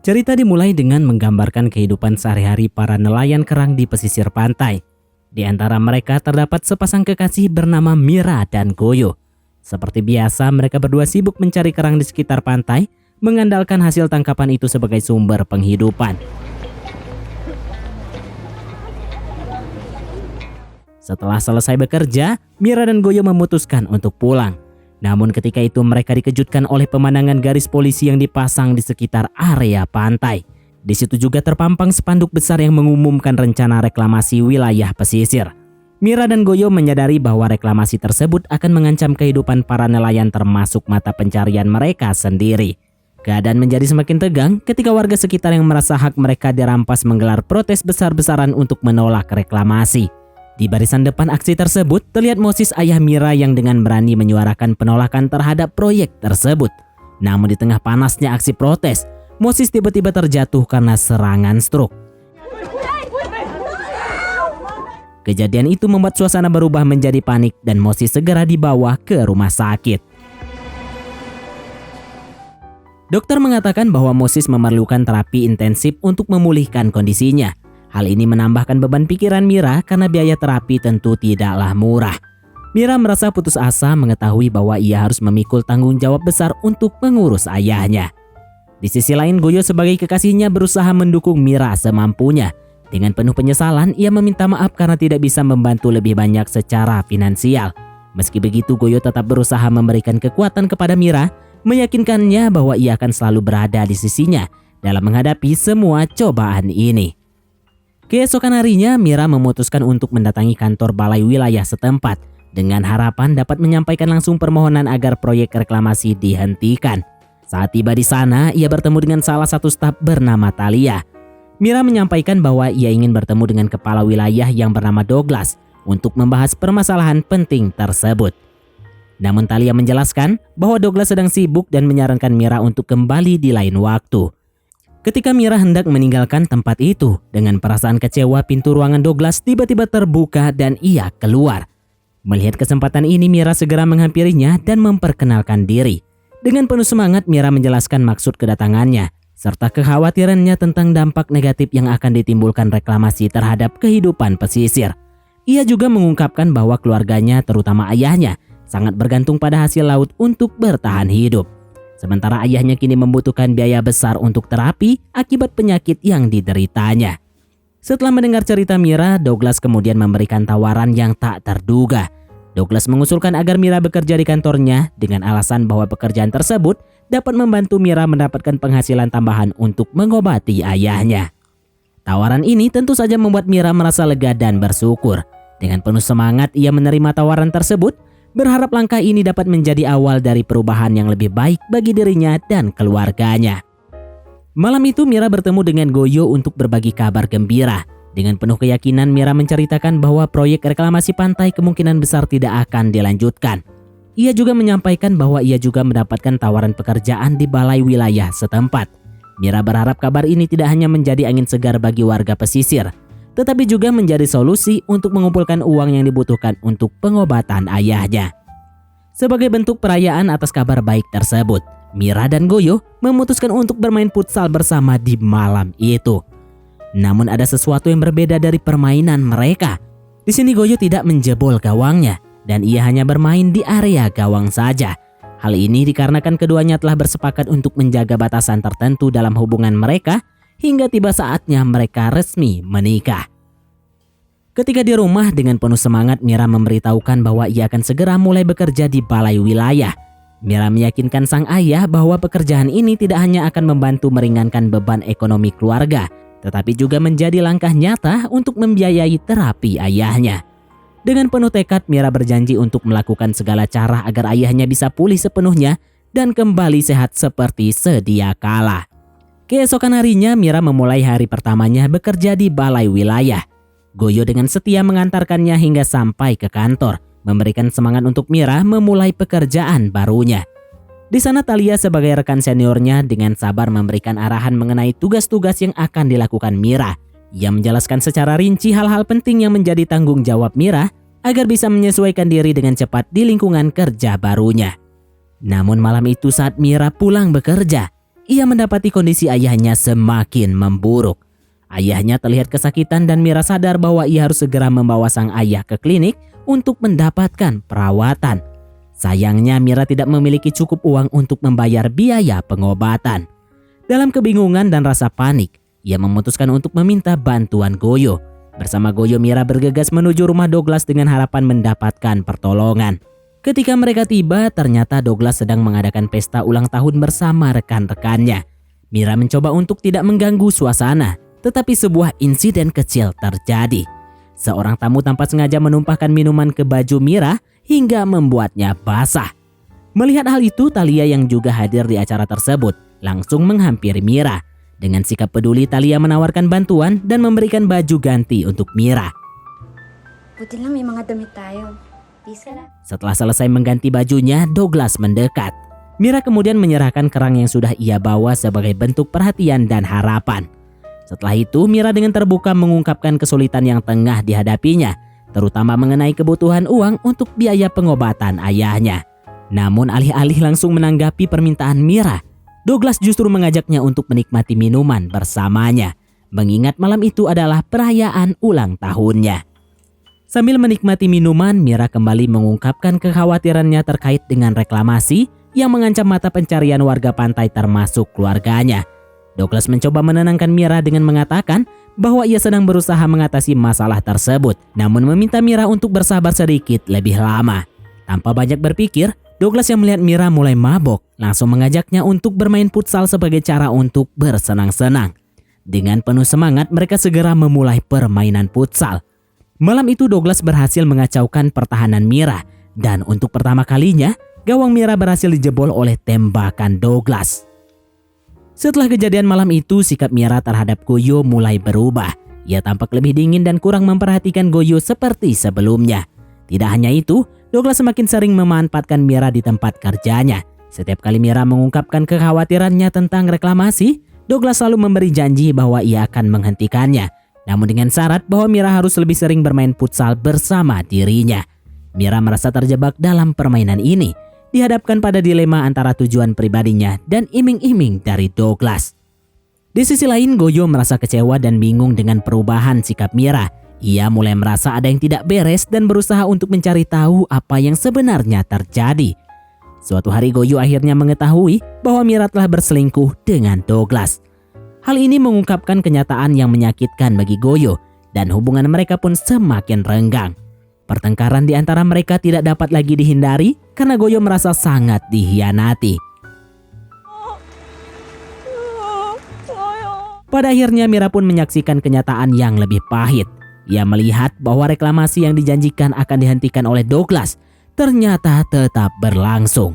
Cerita dimulai dengan menggambarkan kehidupan sehari-hari para nelayan kerang di pesisir pantai. Di antara mereka terdapat sepasang kekasih bernama Mira dan Goyo. Seperti biasa, mereka berdua sibuk mencari kerang di sekitar pantai, mengandalkan hasil tangkapan itu sebagai sumber penghidupan. Setelah selesai bekerja, Mira dan Goyo memutuskan untuk pulang. Namun ketika itu mereka dikejutkan oleh pemandangan garis polisi yang dipasang di sekitar area pantai. Di situ juga terpampang spanduk besar yang mengumumkan rencana reklamasi wilayah pesisir. Mira dan Goyo menyadari bahwa reklamasi tersebut akan mengancam kehidupan para nelayan termasuk mata pencarian mereka sendiri. Keadaan menjadi semakin tegang ketika warga sekitar yang merasa hak mereka dirampas menggelar protes besar-besaran untuk menolak reklamasi. Di barisan depan aksi tersebut, terlihat Moses ayah Mira yang dengan berani menyuarakan penolakan terhadap proyek tersebut. Namun di tengah panasnya aksi protes, Moses tiba-tiba terjatuh karena serangan stroke. Kejadian itu membuat suasana berubah menjadi panik dan Moses segera dibawa ke rumah sakit. Dokter mengatakan bahwa Moses memerlukan terapi intensif untuk memulihkan kondisinya. Hal ini menambahkan beban pikiran Mira karena biaya terapi tentu tidaklah murah. Mira merasa putus asa mengetahui bahwa ia harus memikul tanggung jawab besar untuk mengurus ayahnya. Di sisi lain, Goyo sebagai kekasihnya berusaha mendukung Mira semampunya. Dengan penuh penyesalan, ia meminta maaf karena tidak bisa membantu lebih banyak secara finansial. Meski begitu, Goyo tetap berusaha memberikan kekuatan kepada Mira, meyakinkannya bahwa ia akan selalu berada di sisinya dalam menghadapi semua cobaan ini. Keesokan harinya, Mira memutuskan untuk mendatangi kantor balai wilayah setempat dengan harapan dapat menyampaikan langsung permohonan agar proyek reklamasi dihentikan. Saat tiba di sana, ia bertemu dengan salah satu staf bernama Thalia. Mira menyampaikan bahwa ia ingin bertemu dengan kepala wilayah yang bernama Douglas untuk membahas permasalahan penting tersebut. Namun Thalia menjelaskan bahwa Douglas sedang sibuk dan menyarankan Mira untuk kembali di lain waktu. Ketika Mira hendak meninggalkan tempat itu, dengan perasaan kecewa pintu ruangan Douglas tiba-tiba terbuka dan ia keluar. Melihat kesempatan ini, Mira segera menghampirinya dan memperkenalkan diri. Dengan penuh semangat, Mira menjelaskan maksud kedatangannya, serta kekhawatirannya tentang dampak negatif yang akan ditimbulkan reklamasi terhadap kehidupan pesisir. Ia juga mengungkapkan bahwa keluarganya, terutama ayahnya, sangat bergantung pada hasil laut untuk bertahan hidup. Sementara ayahnya kini membutuhkan biaya besar untuk terapi akibat penyakit yang dideritanya. Setelah mendengar cerita Mira, Douglas kemudian memberikan tawaran yang tak terduga. Douglas mengusulkan agar Mira bekerja di kantornya dengan alasan bahwa pekerjaan tersebut dapat membantu Mira mendapatkan penghasilan tambahan untuk mengobati ayahnya. Tawaran ini tentu saja membuat Mira merasa lega dan bersyukur. Dengan penuh semangat ia menerima tawaran tersebut, berharap langkah ini dapat menjadi awal dari perubahan yang lebih baik bagi dirinya dan keluarganya. Malam itu Mira bertemu dengan Goyo untuk berbagi kabar gembira. Dengan penuh keyakinan Mira menceritakan bahwa proyek reklamasi pantai kemungkinan besar tidak akan dilanjutkan. Ia juga menyampaikan bahwa ia juga mendapatkan tawaran pekerjaan di balai wilayah setempat. Mira berharap kabar ini tidak hanya menjadi angin segar bagi warga pesisir, tetapi juga menjadi solusi untuk mengumpulkan uang yang dibutuhkan untuk pengobatan ayahnya. Sebagai bentuk perayaan atas kabar baik tersebut, Mira dan Goyo memutuskan untuk bermain futsal bersama di malam itu. Namun ada sesuatu yang berbeda dari permainan mereka. Di sini Goyo tidak menjebol gawangnya dan ia hanya bermain di area gawang saja. Hal ini dikarenakan keduanya telah bersepakat untuk menjaga batasan tertentu dalam hubungan mereka hingga tiba saatnya mereka resmi menikah. Ketika di rumah dengan penuh semangat, Mira memberitahukan bahwa ia akan segera mulai bekerja di balai wilayah. Mira meyakinkan sang ayah bahwa pekerjaan ini tidak hanya akan membantu meringankan beban ekonomi keluarga, tetapi juga menjadi langkah nyata untuk membiayai terapi ayahnya. Dengan penuh tekad, Mira berjanji untuk melakukan segala cara agar ayahnya bisa pulih sepenuhnya dan kembali sehat seperti sedia kala. Keesokan harinya, Mira memulai hari pertamanya bekerja di balai wilayah. Goyo dengan setia mengantarkannya hingga sampai ke kantor, memberikan semangat untuk Mira memulai pekerjaan barunya. Di sana Thalia sebagai rekan seniornya dengan sabar memberikan arahan mengenai tugas-tugas yang akan dilakukan Mira. Ia menjelaskan secara rinci hal-hal penting yang menjadi tanggung jawab Mira agar bisa menyesuaikan diri dengan cepat di lingkungan kerja barunya. Namun malam itu saat Mira pulang bekerja, ia mendapati kondisi ayahnya semakin memburuk. Ayahnya terlihat kesakitan dan Mira sadar bahwa ia harus segera membawa sang ayah ke klinik untuk mendapatkan perawatan. Sayangnya Mira tidak memiliki cukup uang untuk membayar biaya pengobatan. Dalam kebingungan dan rasa panik, ia memutuskan untuk meminta bantuan Goyo. Bersama Goyo, Mira bergegas menuju rumah Douglas dengan harapan mendapatkan pertolongan. Ketika mereka tiba, ternyata Douglas sedang mengadakan pesta ulang tahun bersama rekan-rekannya. Mira mencoba untuk tidak mengganggu suasana, tetapi sebuah insiden kecil terjadi. Seorang tamu tanpa sengaja menumpahkan minuman ke baju Mira hingga membuatnya basah. Melihat hal itu, Thalia yang juga hadir di acara tersebut langsung menghampiri Mira. Dengan sikap peduli, Thalia menawarkan bantuan dan memberikan baju ganti untuk Mira. Buti lang may mga damit tayo. Bisa na. Setelah selesai mengganti bajunya, Douglas mendekat. Mira kemudian menyerahkan kerang yang sudah ia bawa sebagai bentuk perhatian dan harapan. Setelah itu, Mira dengan terbuka mengungkapkan kesulitan yang tengah dihadapinya, terutama mengenai kebutuhan uang untuk biaya pengobatan ayahnya. Namun alih-alih langsung menanggapi permintaan Mira, Douglas justru mengajaknya untuk menikmati minuman bersamanya, mengingat malam itu adalah perayaan ulang tahunnya. Sambil menikmati minuman, Mira kembali mengungkapkan kekhawatirannya terkait dengan reklamasi yang mengancam mata pencarian warga pantai termasuk keluarganya. Douglas mencoba menenangkan Mira dengan mengatakan bahwa ia sedang berusaha mengatasi masalah tersebut, namun meminta Mira untuk bersabar sedikit lebih lama. Tanpa banyak berpikir, Douglas yang melihat Mira mulai mabok langsung mengajaknya untuk bermain futsal sebagai cara untuk bersenang-senang. Dengan penuh semangat, mereka segera memulai permainan futsal. Malam itu Douglas berhasil mengacaukan pertahanan Mira, dan untuk pertama kalinya gawang Mira berhasil dijebol oleh tembakan Douglas. Setelah kejadian malam itu, sikap Mira terhadap Goyo mulai berubah. Ia tampak lebih dingin dan kurang memperhatikan Goyo seperti sebelumnya. Tidak hanya itu, Douglas semakin sering memanfaatkan Mira di tempat kerjanya. Setiap kali Mira mengungkapkan kekhawatirannya tentang reklamasi, Douglas selalu memberi janji bahwa ia akan menghentikannya. Namun dengan syarat bahwa Mira harus lebih sering bermain futsal bersama dirinya. Mira merasa terjebak dalam permainan ini, dihadapkan pada dilema antara tujuan pribadinya dan iming-iming dari Douglas. Di sisi lain, Goyo merasa kecewa dan bingung dengan perubahan sikap Mira. Ia mulai merasa ada yang tidak beres dan berusaha untuk mencari tahu apa yang sebenarnya terjadi. Suatu hari Goyo akhirnya mengetahui bahwa Mira telah berselingkuh dengan Douglas. Hal ini mengungkapkan kenyataan yang menyakitkan bagi Goyo dan hubungan mereka pun semakin renggang. Pertengkaran di antara mereka tidak dapat lagi dihindari karena Goyo merasa sangat dikhianati. Pada akhirnya Mira pun menyaksikan kenyataan yang lebih pahit. Ia melihat bahwa reklamasi yang dijanjikan akan dihentikan oleh Douglas ternyata tetap berlangsung.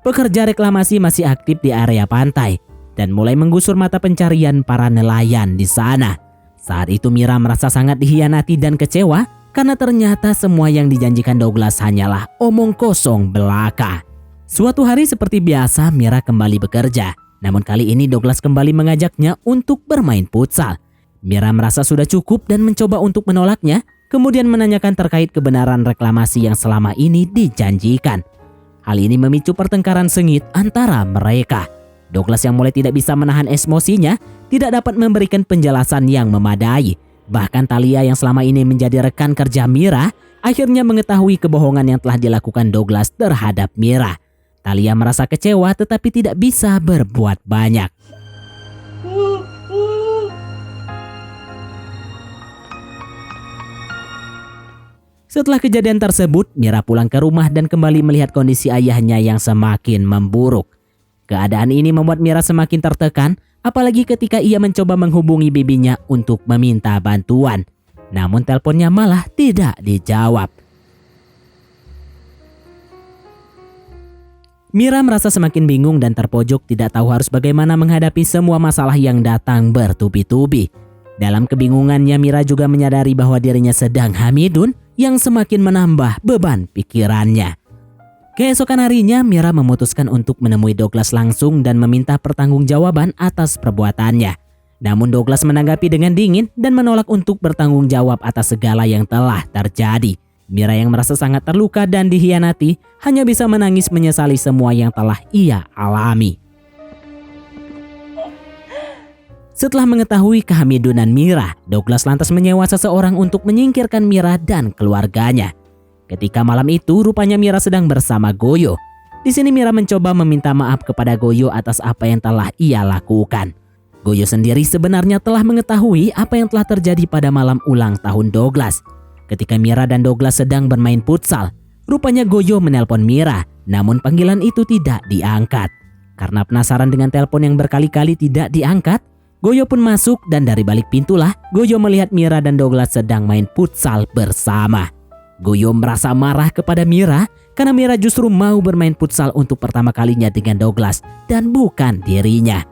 Pekerja reklamasi masih aktif di area pantai dan mulai menggusur mata pencarian para nelayan di sana. Saat itu Mira merasa sangat dikhianati dan kecewa karena ternyata semua yang dijanjikan Douglas hanyalah omong kosong belaka. Suatu hari seperti biasa Mira kembali bekerja. Namun kali ini Douglas kembali mengajaknya untuk bermain futsal. Mira merasa sudah cukup dan mencoba untuk menolaknya, kemudian menanyakan terkait kebenaran reklamasi yang selama ini dijanjikan. Hal ini memicu pertengkaran sengit antara mereka. Douglas yang mulai tidak bisa menahan emosinya tidak dapat memberikan penjelasan yang memadai. Bahkan Thalia yang selama ini menjadi rekan kerja Mira akhirnya mengetahui kebohongan yang telah dilakukan Douglas terhadap Mira. Thalia merasa kecewa tetapi tidak bisa berbuat banyak. Setelah kejadian tersebut, Mira pulang ke rumah dan kembali melihat kondisi ayahnya yang semakin memburuk. Keadaan ini membuat Mira semakin tertekan, apalagi ketika ia mencoba menghubungi bibinya untuk meminta bantuan. Namun teleponnya malah tidak dijawab. Mira merasa semakin bingung dan terpojok, tidak tahu harus bagaimana menghadapi semua masalah yang datang bertubi-tubi. Dalam kebingungannya, Mira juga menyadari bahwa dirinya sedang hamidun yang semakin menambah beban pikirannya. Keesokan harinya, Mira memutuskan untuk menemui Douglas langsung dan meminta pertanggungjawaban atas perbuatannya. Namun Douglas menanggapi dengan dingin dan menolak untuk bertanggung jawab atas segala yang telah terjadi. Mira yang merasa sangat terluka dan dikhianati hanya bisa menangis menyesali semua yang telah ia alami. Setelah mengetahui kehamidunan Mira, Douglas lantas menyewa seseorang untuk menyingkirkan Mira dan keluarganya. Ketika malam itu, rupanya Mira sedang bersama Goyo. Di sini Mira mencoba meminta maaf kepada Goyo atas apa yang telah ia lakukan. Goyo sendiri sebenarnya telah mengetahui apa yang telah terjadi pada malam ulang tahun Douglas. Ketika Mira dan Douglas sedang bermain futsal, rupanya Goyo menelpon Mira, namun panggilan itu tidak diangkat. Karena penasaran dengan telepon yang berkali-kali tidak diangkat, Goyo pun masuk dan dari balik pintulah Goyo melihat Mira dan Douglas sedang main futsal bersama. Goyo merasa marah kepada Mira karena Mira justru mau bermain futsal untuk pertama kalinya dengan Douglas dan bukan dirinya.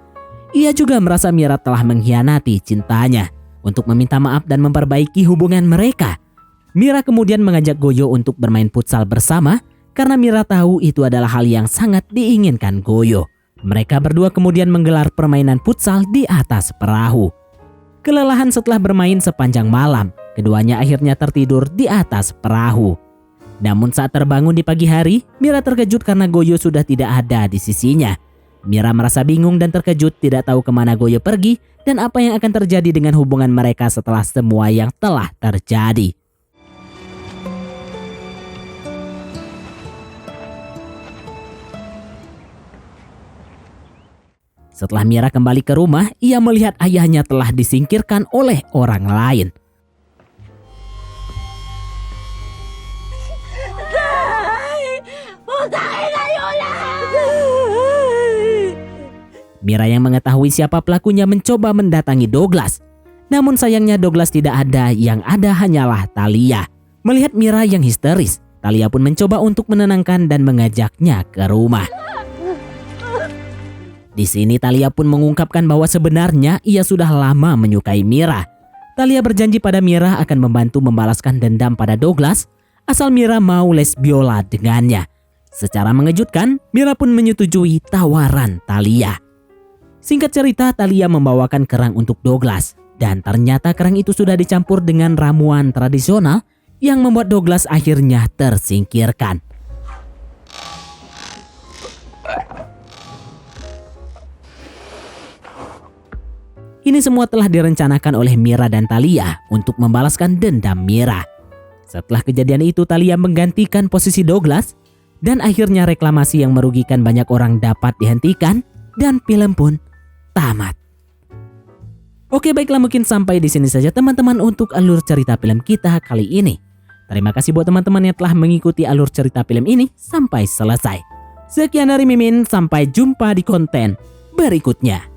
Ia juga merasa Mira telah mengkhianati cintanya. Untuk meminta maaf dan memperbaiki hubungan mereka, Mira kemudian mengajak Goyo untuk bermain futsal bersama karena Mira tahu itu adalah hal yang sangat diinginkan Goyo. Mereka berdua kemudian menggelar permainan futsal di atas perahu. Kelelahan setelah bermain sepanjang malam, keduanya akhirnya tertidur di atas perahu. Namun saat terbangun di pagi hari, Mira terkejut karena Goyo sudah tidak ada di sisinya. Mira merasa bingung dan terkejut, tidak tahu kemana Goyo pergi dan apa yang akan terjadi dengan hubungan mereka setelah semua yang telah terjadi. Setelah Mira kembali ke rumah, ia melihat ayahnya telah disingkirkan oleh orang lain. Mira yang mengetahui siapa pelakunya mencoba mendatangi Douglas. Namun sayangnya Douglas tidak ada, yang ada hanyalah Thalia. Melihat Mira yang histeris, Thalia pun mencoba untuk menenangkan dan mengajaknya ke rumah. Di sini Thalia pun mengungkapkan bahwa sebenarnya ia sudah lama menyukai Mira. Thalia berjanji pada Mira akan membantu membalaskan dendam pada Douglas asal Mira mau les biola dengannya. Secara mengejutkan, Mira pun menyetujui tawaran Thalia. Singkat cerita, Thalia membawakan kerang untuk Douglas dan ternyata kerang itu sudah dicampur dengan ramuan tradisional yang membuat Douglas akhirnya tersingkirkan. Ini semua telah direncanakan oleh Mira dan Thalia untuk membalaskan dendam Mira. Setelah kejadian itu, Thalia menggantikan posisi Douglas dan akhirnya reklamasi yang merugikan banyak orang dapat dihentikan dan film pun tamat. Oke, baiklah, mungkin sampai di sini saja teman-teman untuk alur cerita film kita kali ini. Terima kasih buat teman-teman yang telah mengikuti alur cerita film ini sampai selesai. Sekian dari Mimin, sampai jumpa di konten berikutnya.